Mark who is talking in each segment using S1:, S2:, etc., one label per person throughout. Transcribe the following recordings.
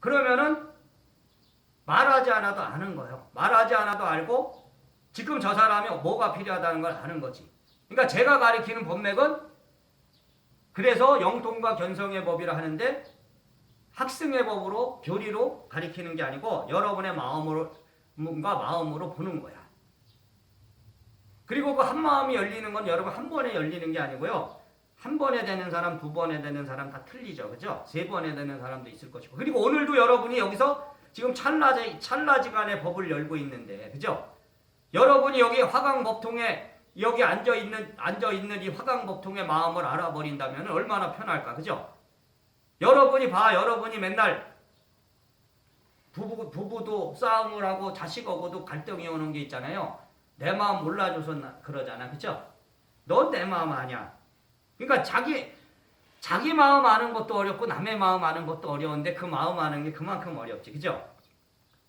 S1: 그러면은 말하지 않아도 아는 거예요. 말하지 않아도 알고 지금 저 사람이 뭐가 필요하다는 걸 아는 거지. 그러니까 제가 가리키는 법맥은 그래서 영통과 견성의 법이라 하는데 학승의 법으로 교리로 가리키는 게 아니고 여러분의 마음으로 보는 거야. 그리고 그 한 마음이 열리는 건 여러분 한 번에 열리는 게 아니고요. 한 번에 되는 사람, 두 번에 되는 사람 다 틀리죠. 그죠? 세 번에 되는 사람도 있을 것이고. 그리고 오늘도 여러분이 여기서 지금 찰나지간의 법을 열고 있는데, 그죠? 여러분이 여기 화강법통에 여기 앉아있는 이 화강법통의 마음을 알아버린다면 얼마나 편할까, 그죠? 여러분이 맨날 부부도 싸움을 하고 자식하고도 갈등이 오는 게 있잖아요. 내 마음 몰라줘서 그러잖아, 그죠? 넌 내 마음 아냐? 그러니까 자기 마음 아는 것도 어렵고 남의 마음 아는 것도 어려운데 그 마음 아는 게 그만큼 어렵지, 그죠?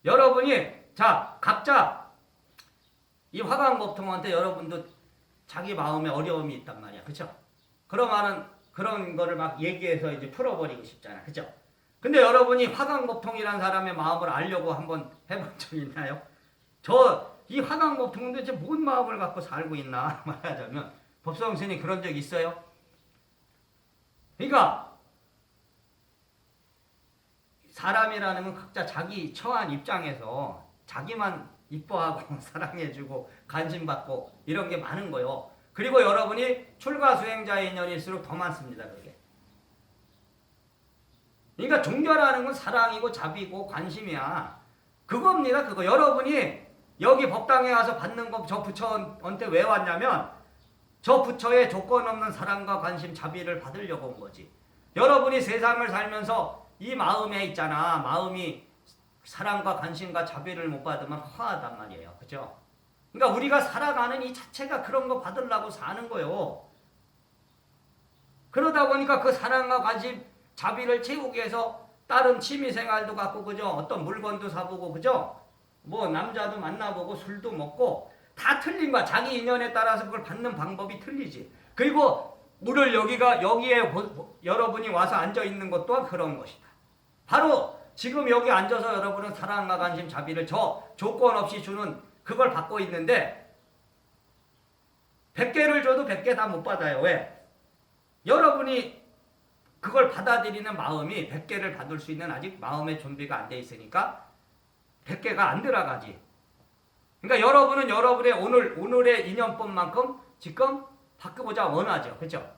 S1: 여러분이 각자 이 화강법통한테 여러분도 자기 마음에 어려움이 있단 말이야, 그죠? 그러면은 그런 거를 막 얘기해서 이제 풀어버리고 싶잖아, 그죠? 근데 여러분이 화강법통이라는 사람의 마음을 알려고 한번 해본 적 있나요? 이 화강법통은 도대체 뭔 마음을 갖고 살고 있나 말하자면 법성스님 그런 적 있어요? 그러니까 사람이라는 건 각자 자기 처한 입장에서 자기만 이뻐하고 사랑해주고 관심받고 이런 게 많은 거예요. 그리고 여러분이 출가수행자의 인연일수록 더 많습니다. 그게. 그러니까 종교라는 건 사랑이고 자비고 관심이야. 그겁니다. 그거. 여러분이 여기 법당에 와서 받는 거 저 부처한테 왜 왔냐면 저 부처의 조건 없는 사랑과 관심, 자비를 받으려고 온 거지. 여러분이 세상을 살면서 이 마음에 있잖아. 마음이 사랑과 관심과 자비를 못 받으면 허하단 말이에요. 그죠? 그러니까 우리가 살아가는 이 자체가 그런 거 받으려고 사는 거예요. 그러다 보니까 그 사랑과 관심, 자비를 채우기 위해서 다른 취미생활도 갖고, 그죠? 어떤 물건도 사보고, 그죠? 뭐 남자도 만나보고 술도 먹고 다 틀린 거야. 자기 인연에 따라서 그걸 받는 방법이 틀리지. 그리고 여기에 여러분이 와서 앉아있는 것 또한 그런 것이다. 바로 지금 여기 앉아서 여러분은 사랑과 관심, 자비를 저 조건 없이 주는 그걸 받고 있는데 100개를 줘도 100개 다 못 받아요. 왜? 여러분이 그걸 받아들이는 마음이 100개를 받을 수 있는 아직 마음의 준비가 안 돼 있으니까 100개가 안 들어가지. 그러니까 여러분은 여러분의 오늘의 인연법만큼 지금 바꾸고자 원하죠. 그죠?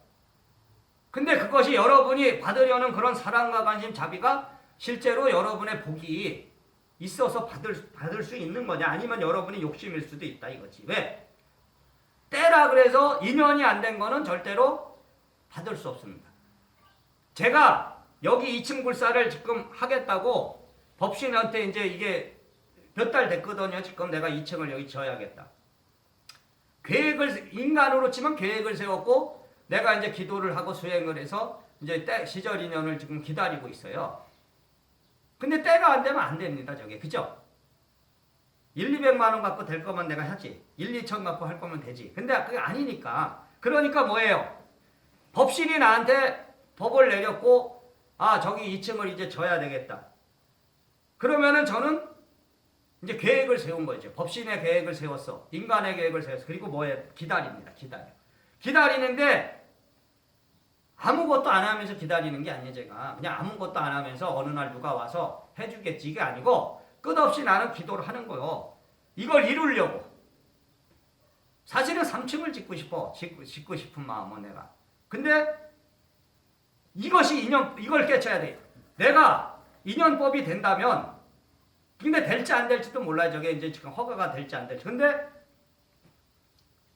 S1: 근데 그것이 여러분이 받으려는 그런 사랑과 관심, 자비가 실제로 여러분의 복이 있어서 받을 수 있는 거냐? 아니면 여러분이 욕심일 수도 있다 이거지. 왜? 때라 그래서 인연이 안 된 거는 절대로 받을 수 없습니다. 제가 여기 2층 불사를 지금 하겠다고 법신한테 이제 이게 몇 달 됐거든요. 지금 내가 2층을 여기 지어야겠다. 인간으로 치면 계획을 세웠고 내가 이제 기도를 하고 수행을 해서 이제 시절 인연을 지금 기다리고 있어요. 근데 때가 안 되면 안 됩니다. 저게. 그죠? 200만 원 갖고 될 거면 내가 하지. 2천 갖고 할 거면 되지. 근데 그게 아니니까. 그러니까 뭐예요? 법신이 나한테 법을 내렸고 저기 2층을 이제 져야 되겠다. 그러면은 저는 이제 계획을 세운 거죠. 법신의 계획을 세웠어. 인간의 계획을 세웠어. 그리고 뭐예요? 기다립니다. 기다리는데 아무것도 안 하면서 기다리는 게 아니에요. 제가 그냥 아무것도 안 하면서 어느 날 누가 와서 해주겠지 이게 아니고 끝없이 나는 기도를 하는 거예요. 이걸 이루려고. 사실은 3층을 짓고 싶은 마음은 내가. 근데 이걸 깨쳐야 돼. 내가 인연법이 된다면 근데 될지 안 될지도 몰라요. 저게 이제 지금 허가가 될지 안 될지. 근데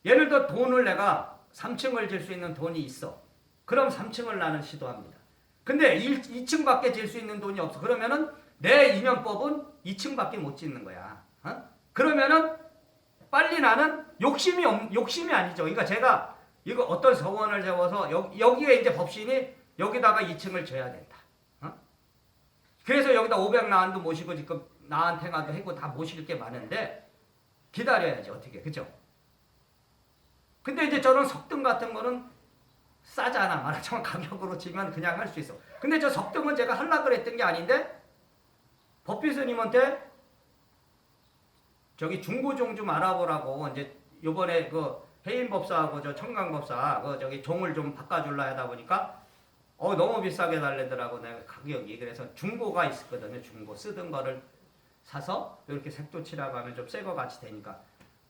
S1: 예를 들어 돈을 내가 3층을 질 수 있는 돈이 있어. 그럼 3층을 나는 시도합니다. 근데 2층밖에 질 수 있는 돈이 없어. 그러면은 내 인연법은 2층밖에 못 짓는 거야. 그러면은 빨리 나는 욕심이 아니죠. 그러니까 제가 이거 어떤 서원을 세워서 여기에 이제 법신이 여기다가 2층을 져야 된다. 그래서 여기다 500나한도 모시고 지금 나한테가도 하고 다 모실 게 많은데 기다려야지 어떻게. 그죠? 근데 이제 저런 석등 같은 거는 싸잖아. 말하자면 가격으로 치면 그냥 할 수 있어. 근데 저 석등은 제가 하려고 그랬던 게 아닌데 법비 스님한테 저기 중고종 좀 알아보라고 이제 요번에 그 해인법사하고 저 청강법사 그 저기 종을 좀 바꿔줄라 하다 보니까 너무 비싸게 달래더라고 내가 가격이. 그래서 중고가 있었거든요. 중고 쓰던 거를 사서 이렇게 색도 칠하고 하면 좀 새 거 같이 되니까.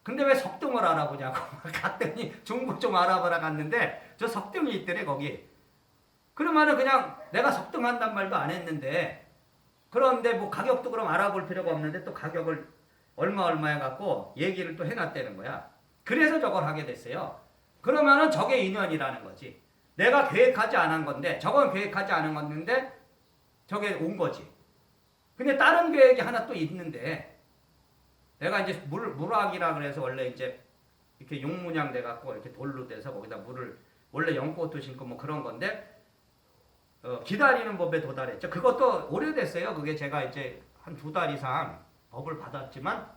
S1: 근데 왜 석등을 알아보냐고 갔더니 중고 좀 알아보라 갔는데 저 석등이 있더래 거기. 그러면은 그냥 내가 석등한단 말도 안 했는데, 그런데 뭐 가격도 그럼 알아볼 필요가 없는데 또 가격을 얼마 해갖고 얘기를 또 해놨다는 거야. 그래서 저걸 하게 됐어요. 그러면은 저게 인연이라는 거지. 내가 계획하지 않은 건데, 저건 계획하지 않은 건데 저게 온 거지. 근데 다른 계획이 하나 또 있는데, 내가 이제 물학이라 그래서 원래 이제 이렇게 용문양 돼갖고 이렇게 돌로 돼서 거기다 물을 원래 연꽃도 심고 뭐 그런 건데, 기다리는 법에 도달했죠. 그것도 오래됐어요. 그게 제가 이제 한 2달 이상 법을 받았지만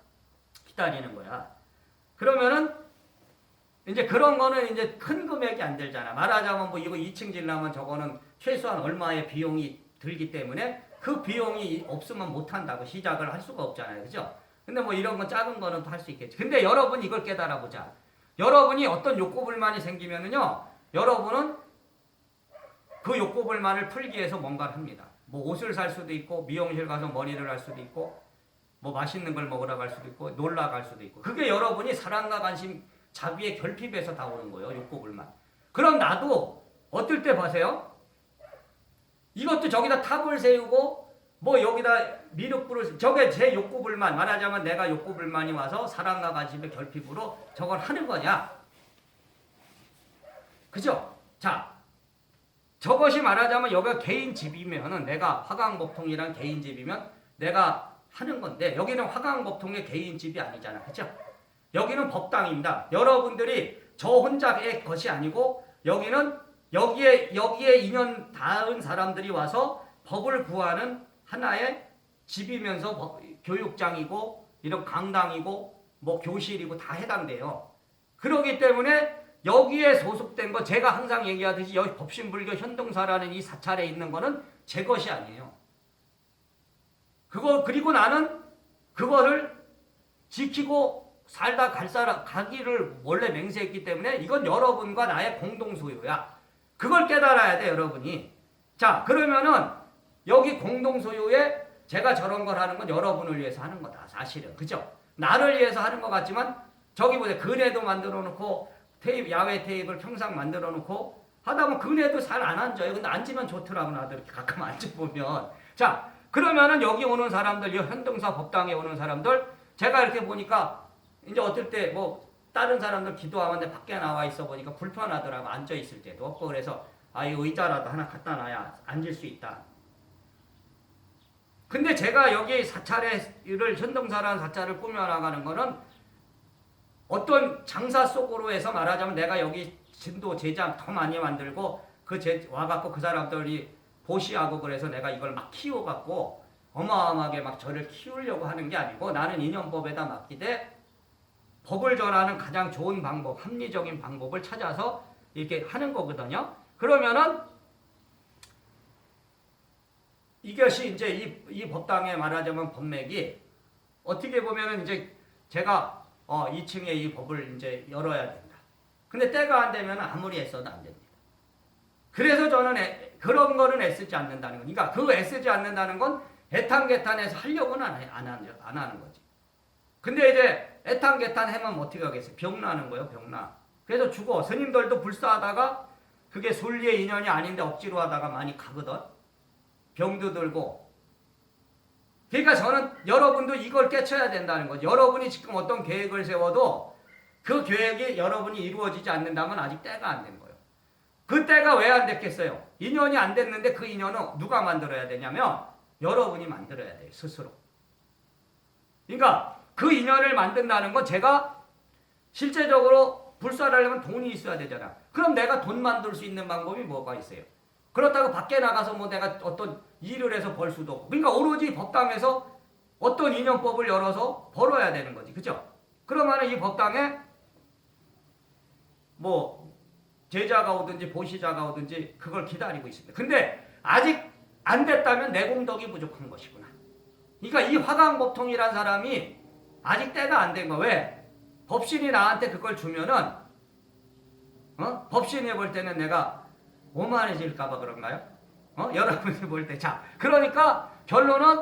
S1: 기다리는 거야. 그러면은 이제 그런 거는 이제 큰 금액이 안 들잖아. 말하자면 뭐 이거 2층 질라면 저거는 최소한 얼마의 비용이 들기 때문에 그 비용이 없으면 못 한다고 시작을 할 수가 없잖아요. 그죠? 근데 뭐 이런 건 작은 거는 또 할 수 있겠지. 근데 여러분이 이걸 깨달아 보자. 여러분이 어떤 욕구불만이 생기면은요, 여러분은 그 욕구불만을 풀기 위해서 뭔가를 합니다. 뭐 옷을 살 수도 있고, 미용실 가서 머리를 할 수도 있고, 뭐 맛있는 걸 먹으러 갈 수도 있고, 놀러 갈 수도 있고. 그게 여러분이 사랑과 관심, 자비의 결핍에서 다 오는 거예요. 욕구불만. 그럼 나도 어떨 때 보세요. 이것도 저기다 탑을 세우고 뭐 여기다 미륵불을, 저게 제 욕구불만, 말하자면 내가 욕구불만이 와서 사랑과 관심의 결핍으로 저걸 하는 거냐. 그죠? 자, 저것이 말하자면 여기가 개인 집이면은, 내가 화강법통이란 개인 집이면 내가 하는 건데, 여기는 화강법통의 개인 집이 아니잖아. 그죠? 여기는 법당입니다. 여러분들이 저 혼자의 것이 아니고, 여기는 여기에 인연 닿은 사람들이 와서 법을 구하는 하나의 집이면서 교육장이고, 이런 강당이고, 뭐 교실이고 다 해당돼요. 그렇기 때문에 여기에 소속된 거, 제가 항상 얘기하듯이 여기 법신불교 현동사라는 이 사찰에 있는 거는 제 것이 아니에요. 그리고 나는 그거를 지키고 살다 가기를 원래 맹세했기 때문에 이건 여러분과 나의 공동소유야. 그걸 깨달아야 돼, 여러분이. 자, 그러면은 여기 공동소유에 제가 저런 걸 하는 건 여러분을 위해서 하는 거다, 사실은. 그죠? 나를 위해서 하는 것 같지만, 저기 보세요. 그네도 만들어 놓고, 야외 테이블 평상 만들어 놓고 하다 보면 그네도 잘 안 앉아요. 근데 앉으면 좋더라고, 나도 이렇게 가끔 앉아보면. 자, 그러면은 여기 오는 사람들, 이 현동사 법당에 오는 사람들, 제가 이렇게 보니까 이제 어떨 때 뭐 다른 사람들 기도하는데 밖에 나와 있어 보니까 불편하더라고. 앉아 있을 때도 없고. 그래서 이 의자라도 하나 갖다 놔야 앉을 수 있다. 근데 제가 여기 사찰을, 현동사라는 사찰을 꾸며나가는 거는 어떤 장사 속으로 해서 말하자면, 내가 여기 진도 제장 더 많이 만들고 와갖고 그 사람들이 보시하고 그래서 내가 이걸 막 키워갖고 어마어마하게 막 저를 키우려고 하는 게 아니고, 나는 인연법에다 맡기되 법을 전하는 가장 좋은 방법, 합리적인 방법을 찾아서 이렇게 하는 거거든요. 그러면은 이것이 이제 이 법당에 말하자면 법맥이 어떻게 보면은 이제 제가 2층에 이 법을 이제 열어야 된다. 근데 때가 안 되면 아무리 애써도 안 됩니다. 그래서 저는 그런 거는 애쓰지 않는다는 거. 그러니까 그 애쓰지 않는다는 건 애탄개탄해서 하려고는 안 하는 거지. 근데 이제 애탄개탄 하면 어떻게 하겠어요? 병나는 거예요, 병나. 그래서 죽어. 스님들도 불사하다가 그게 솔리의 인연이 아닌데 억지로 하다가 많이 가거든. 병도 들고. 그러니까 저는 여러분도 이걸 깨쳐야 된다는 거죠. 여러분이 지금 어떤 계획을 세워도 그 계획이 여러분이 이루어지지 않는다면 아직 때가 안 된 거예요. 그 때가 왜 안 됐겠어요? 인연이 안 됐는데 그 인연은 누가 만들어야 되냐면 여러분이 만들어야 돼요, 스스로. 그러니까 그 인연을 만든다는 건, 제가 실제적으로 불사를 하려면 돈이 있어야 되잖아. 그럼 내가 돈 만들 수 있는 방법이 뭐가 있어요? 그렇다고 밖에 나가서 뭐 내가 어떤 일을 해서 벌 수도 없고. 그러니까 오로지 법당에서 어떤 인연법을 열어서 벌어야 되는 거지. 그죠? 그러면 이 법당에 뭐 제자가 오든지 보시자가 오든지 그걸 기다리고 있습니다. 근데 아직 안 됐다면 내 공덕이 부족한 것이구나. 그러니까 이 화강법통이란 사람이 아직 때가 안 된 거. 왜? 법신이 나한테 그걸 주면은 법신이 볼 때는 내가 오만해질까 봐 그런가요? 여러분이 볼 때. 자, 그러니까 결론은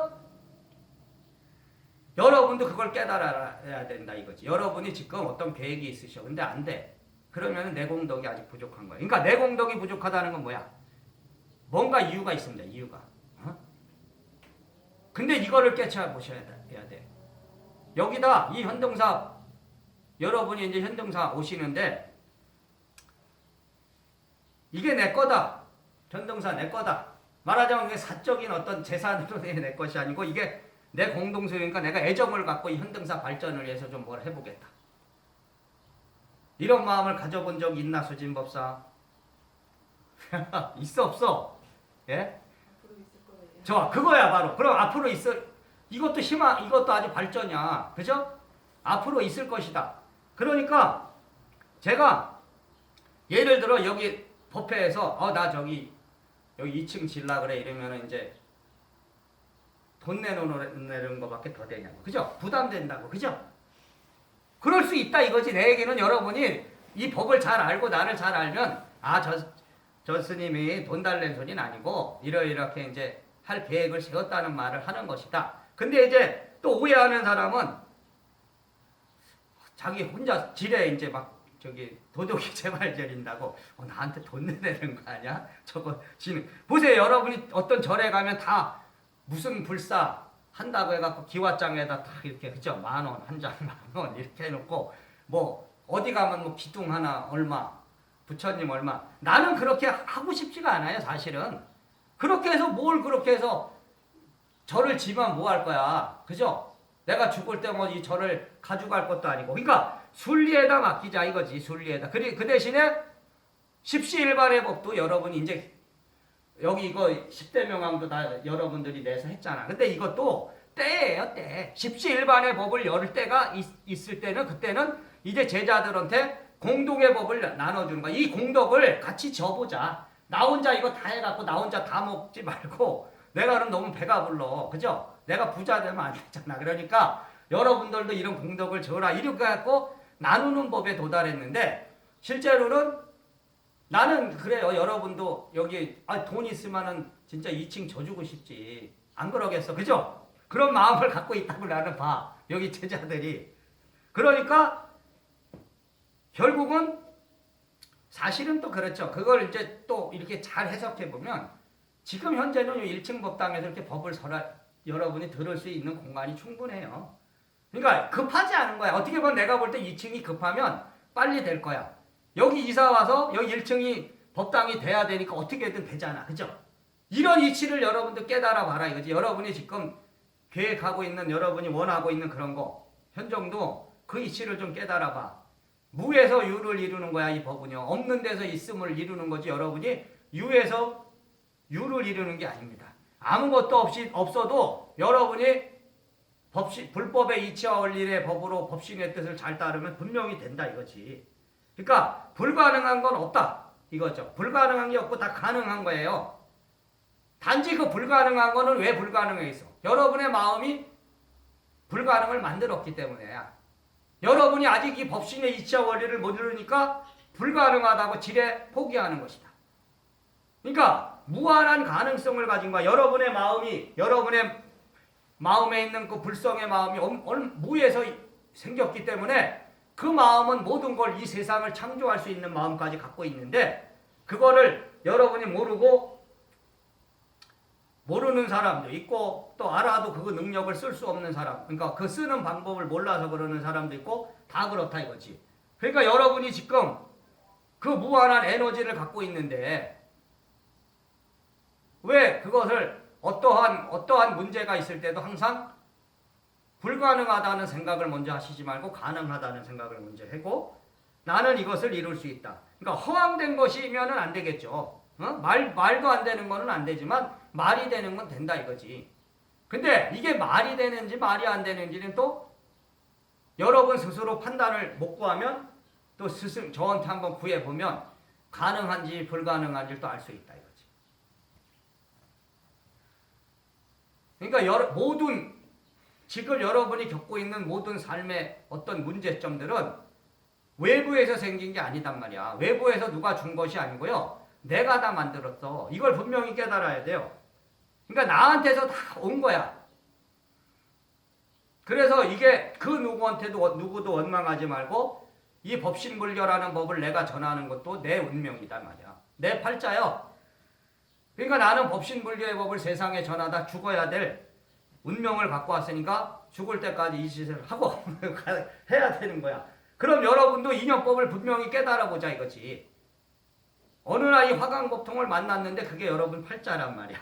S1: 여러분도 그걸 깨달아야 된다 이거지. 여러분이 지금 어떤 계획이 있으셔. 근데 안 돼. 그러면 내 공덕이 아직 부족한 거야. 그러니까 내 공덕이 부족하다는 건 뭐야? 뭔가 이유가 있습니다. 이유가. 근데 이거를 깨쳐보셔야 돼. 여기다 이 현등사 여러분이 이제 현등사 오시는데 이게 내 거다. 현등사 내 거다. 말하자면 이게 사적인 어떤 재산으로 내 것이 아니고 이게 내 공동소유니까 내가 애정을 갖고 이 현등사 발전을 위해서 좀 뭘 해보겠다. 이런 마음을 가져본 적 있나 수진법사? 있어 없어? 예?
S2: 앞으로 있을 거예요.
S1: 좋아, 그거야 바로. 그럼 앞으로 있어. 이것도 이것도 아주 발전이야. 그죠? 앞으로 있을 것이다. 그러니까 제가 예를 들어 여기 법회에서 나 여기 2층 질라 그래 이러면은 이제 돈 내놓는 거밖에 더 되냐고. 그죠? 부담된다고. 그죠? 그럴 수 있다 이거지. 내 얘기는 여러분이 이 법을 잘 알고 나를 잘 알면 저 스님이 돈 달래는 소리는 아니고 이렇게 이제 할 계획을 세웠다는 말을 하는 것이다. 근데 이제 또 오해하는 사람은 자기 혼자 지레 이제 막 도둑이 재발 저린다고 나한테 돈 내는 거 아니야? 저거 지는 보세요. 여러분이 어떤 절에 가면 다 무슨 불사 한다고 해갖고 기와장에다 다 이렇게 그죠? 10,000원 한 장 10,000원 이렇게 해놓고 뭐 어디 가면 뭐 기둥 하나 얼마 부처님 얼마 나는 그렇게 하고 싶지가 않아요. 사실은 그렇게 해서 뭘 그렇게 해서 절을 지면 뭐 할 거야? 그죠? 내가 죽을 때 뭐 이 절을 가져갈 것도 아니고 그러니까 순리에다 맡기자 이거지. 순리에다. 그 대신에 십시일반의 법도 여러분이 이제 여기 이거 10대 명왕도 다 여러분들이 내서 했잖아. 근데 이것도 때예요, 때. 십시일반의 법을 열 때가 있을 때는 그때는 이제 제자들한테 공동의 법을 나눠주는 거야. 이 공덕을 같이 져보자. 나 혼자 이거 다 해갖고 나 혼자 다 먹지 말고 내가 그럼 너무 배가 불러. 그죠? 내가 부자 되면 안 되잖아. 그러니까 여러분들도 이런 공덕을 져라. 이렇게 해갖고 나누는 법에 도달했는데 실제로는 나는 그래요. 여러분도 여기 돈 있으면은 진짜 2층 져주고 싶지. 안 그러겠어. 그죠? 그런 마음을 갖고 있다고 나는 봐. 여기 제자들이. 그러니까 결국은 사실은 또 그렇죠. 그걸 이제 또 이렇게 잘 해석해 보면 지금 현재는 1층 법당에서 이렇게 법을 여러분이 들을 수 있는 공간이 충분해요. 그러니까 급하지 않은 거야. 어떻게 보면 내가 볼 때 2층이 급하면 빨리 될 거야. 여기 이사 와서 여기 1층이 법당이 돼야 되니까 어떻게든 되잖아. 그죠? 이런 이치를 여러분들 깨달아 봐라 이거지. 여러분이 지금 계획하고 있는 여러분이 원하고 있는 그런 거 현정도 그 이치를 좀 깨달아 봐. 무에서 유를 이루는 거야 이 법은요. 없는 데서 있음을 이루는 거지. 여러분이 유에서 유를 이루는 게 아닙니다. 아무것도 없어도 여러분이 불법의 이치와 원리의 법으로 법신의 뜻을 잘 따르면 분명히 된다 이거지. 그러니까 불가능한 건 없다 이거죠. 불가능한 게 없고 다 가능한 거예요. 단지 그 불가능한 거는 왜 불가능해 있어? 여러분의 마음이 불가능을 만들었기 때문에야. 여러분이 아직 이 법신의 이치와 원리를 모르니까 불가능하다고 지레 포기하는 것이다. 그러니까 무한한 가능성을 가진 거야. 여러분의 마음에 있는 그 불성의 마음이 무에서 생겼기 때문에 그 마음은 모든 걸 이 세상을 창조할 수 있는 마음까지 갖고 있는데 그거를 여러분이 모르는 사람도 있고 또 알아도 그 능력을 쓸 수 없는 사람 그러니까 그 쓰는 방법을 몰라서 그러는 사람도 있고 다 그렇다 이거지. 그러니까 여러분이 지금 그 무한한 에너지를 갖고 있는데 왜 그것을 어떠한 문제가 있을 때도 항상 불가능하다는 생각을 먼저 하시지 말고 가능하다는 생각을 먼저 하고 나는 이것을 이룰 수 있다. 그러니까 허황된 것이면은 안 되겠죠. 말도 안 되는 거는 안 되지만 말이 되는 건 된다 이거지. 근데 이게 말이 되는지 말이 안 되는지는 또 여러분 스스로 판단을 못 구하면 또 저한테 한번 구해보면 가능한지 불가능한지를 또 알 수 있다 이거지. 그러니까 모든 지금 여러분이 겪고 있는 모든 삶의 어떤 문제점들은 외부에서 생긴 게 아니단 말이야. 외부에서 누가 준 것이 아니고요. 내가 다 만들었어. 이걸 분명히 깨달아야 돼요. 그러니까 나한테서 다 온 거야. 그래서 이게 그 누구도 원망하지 말고 이 법신불교라는 법을 내가 전하는 것도 내 운명이다 말이야. 내 팔자요. 그러니까 나는 법신불교의 법을 세상에 전하다 죽어야 될 운명을 갖고 왔으니까 죽을 때까지 이 짓을 하고 해야 되는 거야. 그럼 여러분도 인연법을 분명히 깨달아보자 이거지. 어느 날 이 화강법통을 만났는데 그게 여러분 팔자란 말이야.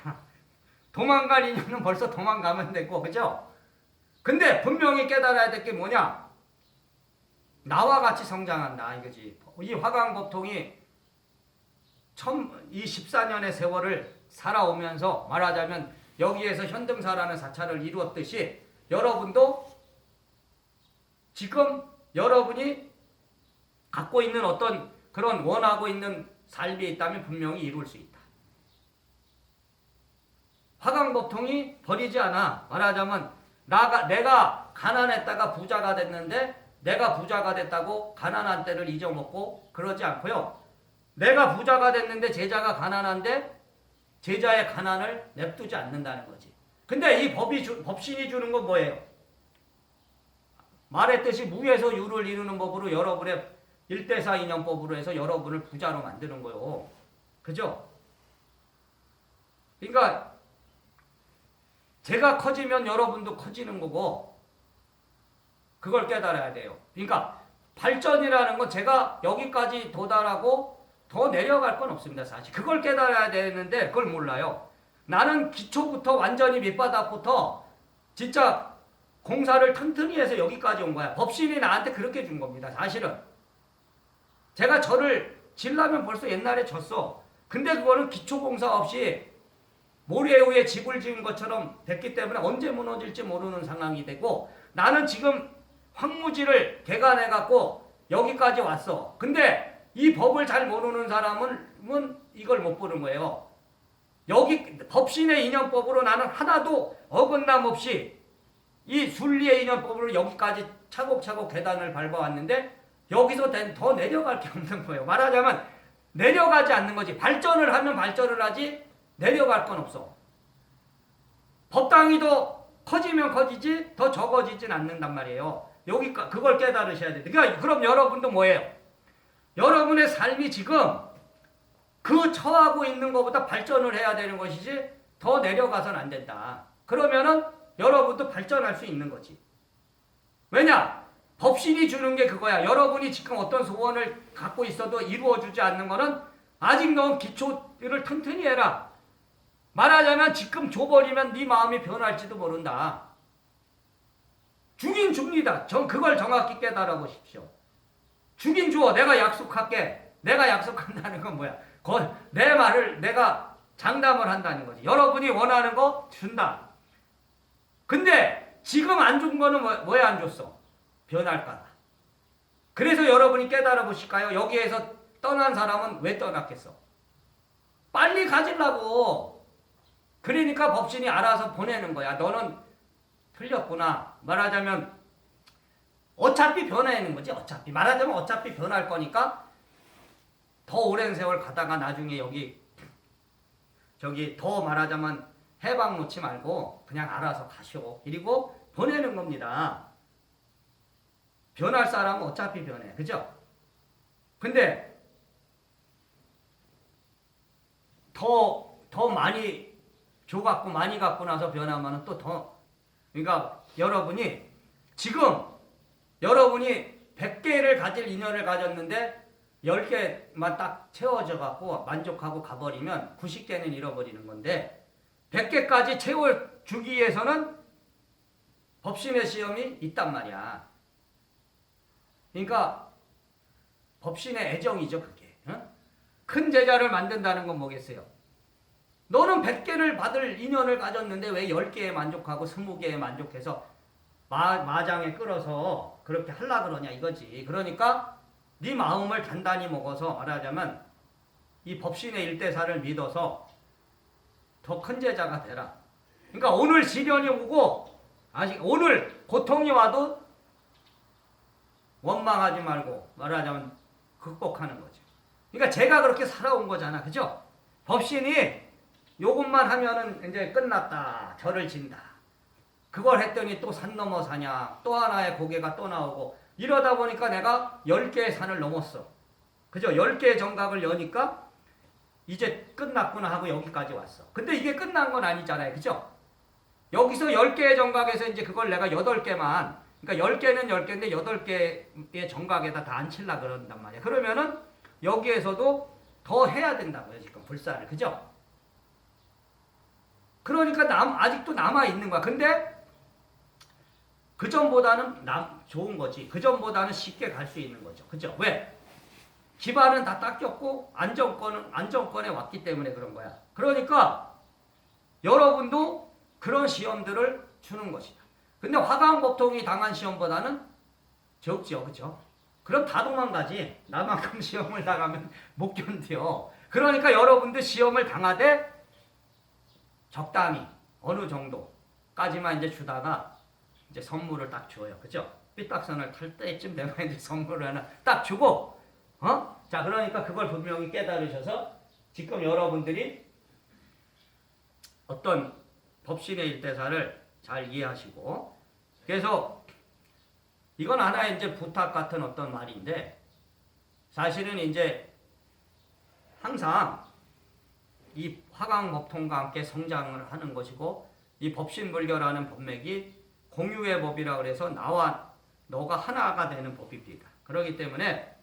S1: 도망갈 인연은 벌써 도망가면 되고, 그죠? 근데 분명히 깨달아야 될 게 뭐냐? 나와 같이 성장한다 이거지. 이 화강법통이 이 14년의 세월을 살아오면서 말하자면 여기에서 현등사라는 사찰을 이루었듯이 여러분도 지금 여러분이 갖고 있는 어떤 그런 원하고 있는 삶이 있다면 분명히 이룰 수 있다. 화강법통이 버리지 않아. 말하자면 내가 가난했다가 부자가 됐는데 내가 부자가 됐다고 가난한 때를 잊어먹고 그러지 않고요. 내가 부자가 됐는데 제자가 가난한데 제자의 가난을 냅두지 않는다는 거지. 근데 이 법신이 주는 건 뭐예요? 말했듯이 무에서 유를 이루는 법으로 여러분의 1대4 인연법으로 해서 여러분을 부자로 만드는 거요. 그죠? 그러니까 제가 커지면 여러분도 커지는 거고 그걸 깨달아야 돼요. 그러니까 발전이라는 건 제가 여기까지 도달하고 더 내려갈 건 없습니다. 사실 그걸 깨달아야 되는데 그걸 몰라요. 나는 기초부터 완전히 밑바닥부터 진짜 공사를 튼튼히 해서 여기까지 온 거야. 법신이 나한테 그렇게 준 겁니다. 사실은 제가 저를 질라면 벌써 옛날에 졌어. 근데 그거는 기초공사 없이 모래 위에 집을 지은 것처럼 됐기 때문에 언제 무너질지 모르는 상황이 되고 나는 지금 황무지를 개간해갖고 여기까지 왔어. 근데 이 법을 잘 모르는 사람은 이걸 못 보는 거예요. 여기 법신의 인연법으로 나는 하나도 어긋남 없이 이 순리의 인연법으로 여기까지 차곡차곡 계단을 밟아왔는데 여기서 더 내려갈 게 없는 거예요. 말하자면 내려가지 않는 거지. 발전을 하면 발전을 하지 내려갈 건 없어. 법당이 더 커지면 커지지 더 적어지진 않는단 말이에요. 그걸 깨달으셔야 돼요. 그러니까 그럼 여러분도 뭐예요? 여러분의 삶이 지금 그 처하고 있는 것보다 발전을 해야 되는 것이지 더 내려가서는 안 된다. 그러면은 여러분도 발전할 수 있는 거지. 왜냐? 법신이 주는 게 그거야. 여러분이 지금 어떤 소원을 갖고 있어도 이루어주지 않는 거는 아직 넌 기초를 튼튼히 해라. 말하자면 지금 줘버리면 네 마음이 변할지도 모른다. 주긴 줍니다. 그걸 정확히 깨달아 보십시오. 주긴 줘. 내가 약속할게. 내가 약속한다는 건 뭐야? 내 말을 내가 장담을 한다는 거지. 여러분이 원하는 거 준다. 근데 지금 안 준 거는 왜 안 줬어? 변할까? 그래서 여러분이 깨달아 보실까요? 여기에서 떠난 사람은 왜 떠났겠어? 빨리 가지려고. 그러니까 법신이 알아서 보내는 거야. 너는 틀렸구나. 말하자면 어차피 변해는 거지. 어차피 말하자면 어차피 변할 거니까 더 오랜 세월 가다가 나중에 저기 더 말하자면 해방 놓지 말고 그냥 알아서 가시오. 그리고 보내는 겁니다. 변할 사람은 어차피 변해. 그죠? 근데 더 많이 줘갖고 많이 갖고 나서 변하면 또 더 그러니까 여러분이 지금 여러분이 100개를 가질 인연을 가졌는데 10개만 딱 채워져 갖고 만족하고 가버리면 90개는 잃어버리는 건데 100개까지 채워주기 위해서는 법신의 시험이 있단 말이야. 그러니까 법신의 애정이죠 그게. 큰 제자를 만든다는 건 뭐겠어요? 너는 100개를 받을 인연을 가졌는데 왜 10개에 만족하고 20개에 만족해서 마장에 끌어서 그렇게 하려 그러냐 이거지. 그러니까 네 마음을 단단히 먹어서 말하자면 이 법신의 1대4를 믿어서 더 큰 제자가 되라. 그러니까 오늘 시련이 오고 아직 오늘 고통이 와도 원망하지 말고 말하자면 극복하는 거죠. 그러니까 제가 그렇게 살아온 거잖아. 그죠? 법신이 요것만 하면은 이제 끝났다. 절을 진다. 그걸 했더니 또 산 넘어 사냐. 또 하나의 고개가 또 나오고 이러다 보니까 내가 10개의 산을 넘었어. 그죠? 10개의 정각을 여니까 이제 끝났구나 하고 여기까지 왔어. 근데 이게 끝난 건 아니잖아요. 그죠? 여기서 10개의 정각에서 이제 그걸 내가 8개만, 그러니까 10개는 10개인데 8개의 정각에다 다 앉히려고 그런단 말이야. 그러면은 여기에서도 더 해야 된다고요. 지금 불사를. 그죠? 그러니까 아직도 남아있는 거야. 근데 그전보다는 좋은 거지. 그전보다는 쉽게 갈 수 있는 거죠. 그죠? 왜? 기반은 다 닦였고 안정권에 왔기 때문에 그런 거야. 그러니까 여러분도 그런 시험들을 주는 것이다. 근데 화강법통이 당한 시험보다는 적죠. 그죠? 그럼 다 도망가지. 나만큼 시험을 당하면 못 견뎌. 그러니까 여러분들 시험을 당하되 적당히 어느 정도까지만 이제 주다가 이제 선물을 딱 줘요. 그죠? 삐딱선을 탈 때쯤 되면 이제 선물을 하나 딱 주고, 자, 그러니까 그걸 분명히 깨달으셔서 지금 여러분들이 어떤 법신의 일대사를 잘 이해하시고, 그래서 이건 하나의 이제 부탁 같은 어떤 말인데, 사실은 이제 항상 이 화강법통과 함께 성장을 하는 것이고, 이 법신불교라는 법맥이 공유의 법이라 그래서 나와 너가 하나가 되는 법입니다. 그렇기 때문에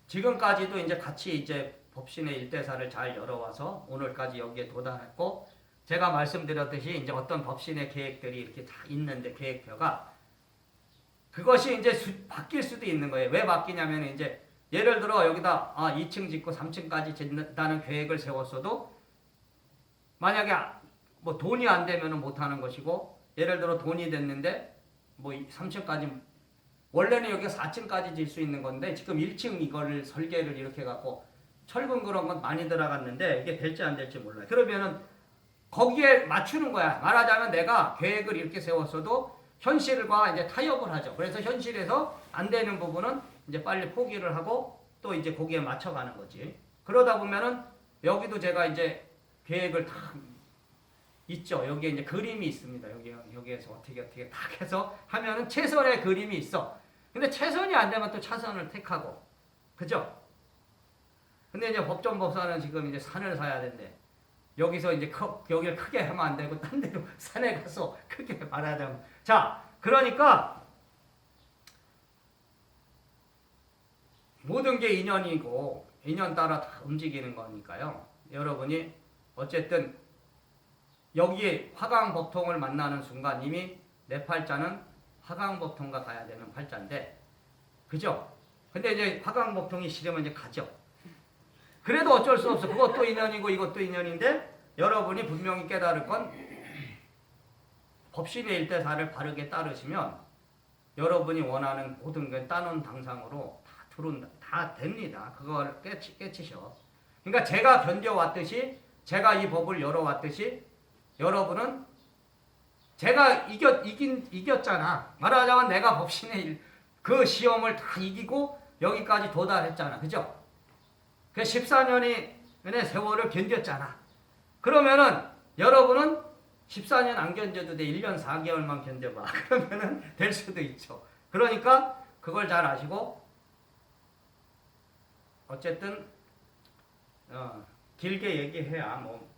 S1: 지금까지도 이제 같이 이제 법신의 일대사를 잘 열어와서 오늘까지 여기에 도달했고, 제가 말씀드렸듯이 이제 어떤 법신의 계획들이 이렇게 다 있는데 계획표가 그것이 이제 바뀔 수도 있는 거예요. 왜 바뀌냐면 이제 예를 들어 여기다 2층 짓고 3층까지 짓는다는 계획을 세웠어도 만약에 뭐 돈이 안 되면 못 하는 것이고, 예를 들어 돈이 됐는데 뭐 3층까지 원래는 여기가 4층까지 질 수 있는 건데 지금 1층 이거를 설계를 이렇게 갖고 철근 그런 건 많이 들어갔는데 이게 될지 안 될지 몰라요. 그러면은 거기에 맞추는 거야. 말하자면 내가 계획을 이렇게 세웠어도 현실과 이제 타협을 하죠. 그래서 현실에서 안 되는 부분은 이제 빨리 포기를 하고 또 이제 거기에 맞춰가는 거지. 그러다 보면은 여기도 제가 이제 계획을 다 있죠. 여기에 이제 그림이 있습니다. 여기에서 어떻게 딱 해서 하면은 최선의 그림이 있어. 근데 최선이 안 되면 또 차선을 택하고. 그죠? 근데 이제 법전법사는 지금 이제 산을 사야 된대. 여기서 이제 여기를 크게 하면 안 되고 딴 데로 산에 가서 크게 말하자면. 자, 그러니까 모든 게 인연이고 인연 따라 다 움직이는 거니까요. 여러분이 어쨌든 여기에 화강법통을 만나는 순간 이미 내 팔자는 화강법통과 가야 되는 팔자인데, 그죠? 근데 이제 화강법통이 싫으면 이제 가죠. 그래도 어쩔 수 없어. 그것도 인연이고 이것도 인연인데 여러분이 분명히 깨달을 건 법신의 일대사를 바르게 따르시면 여러분이 원하는 모든 게 따놓은 당상으로 다 들어온다. 다 됩니다. 그걸 깨치셔. 그러니까 제가 견뎌왔듯이, 제가 이 법을 열어왔듯이 여러분은 제가 이겼잖아. 말하자면 내가 법신의 그 시험을 다 이기고 여기까지 도달했잖아. 그죠? 그 14년의 세월을 견뎠잖아. 그러면은 여러분은 14년 안 견뎌도 돼. 1년 4개월만 견뎌봐. 그러면은 될 수도 있죠. 그러니까 그걸 잘 아시고 어쨌든 길게 얘기해야 뭐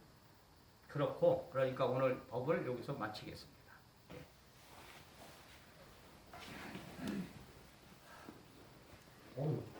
S1: 그렇고, 그러니까 오늘 법을 여기서 마치겠습니다. 예.